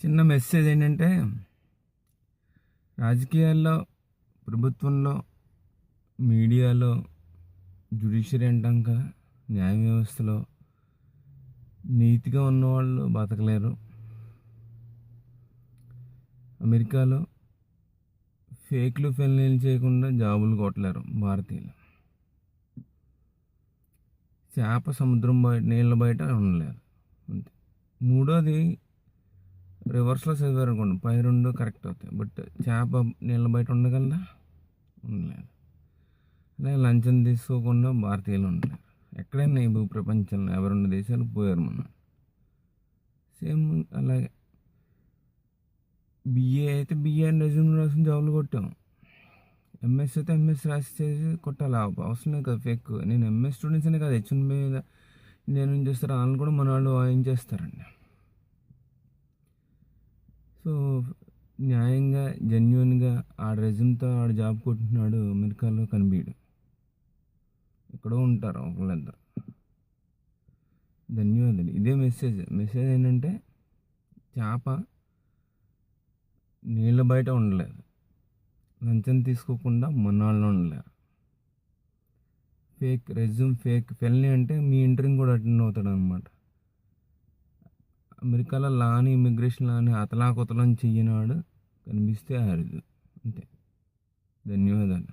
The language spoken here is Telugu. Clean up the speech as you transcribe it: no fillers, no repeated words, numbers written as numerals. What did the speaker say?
చిన్న మెసేజ్ ఏంటంటే, రాజకీయాల్లో, ప్రభుత్వంలో, మీడియాలో, జ్యుడిషియరీ అంటాం కదా, న్యాయ వ్యవస్థలో నీతిగా ఉన్నవాళ్ళు బతకలేరు. అమెరికాలో ఫేక్లు ఫెయిల్యూలు చేయకుండా జాబులు కొట్టలేరు భారతీయులు. చేప సముద్రం బయట, నీళ్ళ బయట ఉండలేదు అంతే. మూడోది రివర్స్లో చదివారనుకోండి, పై రెండు కరెక్ట్ అవుతాయి. బట్ చేప నీళ్ళ బయట ఉండగలదా? ఉండలేదు. అలాగే లంచం తీసుకోకుండా భారతీయులు ఉండలేరు. ఎక్కడైనా ఈ భూప్రపంచంలో ఎవరున్న దేశాలు పోయారు మన. సేమ్ అలాగే బిఏ అయితే బిఏ అని రెజ్యూమ్ రాసిన జాబులు కొట్టాం. ఎంఎస్ అయితే ఎంఎస్ రాసి చేసి కొట్టాలి. అవసరం లేదు కదా ఫేక్. నేను ఎంఎస్ స్టూడెంట్స్ అనే కదా హెచ్ఎన్ మీద నేను ఏం చేస్తారు, వాళ్ళని కూడా మన వాళ్ళు వాయించేస్తారండి. సో న్యాయంగా జెన్యున్గా ఆ రెజ్యూమ్తో ఆడు జాబ్ కొట్టినాడు అమెరికాలో కనిపించడు. ఎక్కడో ఉంటారు ఒకళ్ళిద్దరు. ధన్యవాదాలు. ఇదే మెసేజ్ ఏంటంటే, చేప నీళ్ళ బయట ఉండలేదు, లంచం తీసుకోకుండా మన్నాళ్ళు ఉండలేరు. ఫేక్ రెజ్యూమ్, ఫేక్ ఫెల్ని అంటే మీ ఇంటర్వ్యూ కూడా అటెండ్ అవుతాడు అనమాట. అమెరికాలో లాని, ఇమిగ్రేషన్ లాని అతలాకుతలం చెయ్యనాడు కనిపిస్తే అరుదు అంతే. ధన్యవాదాలు.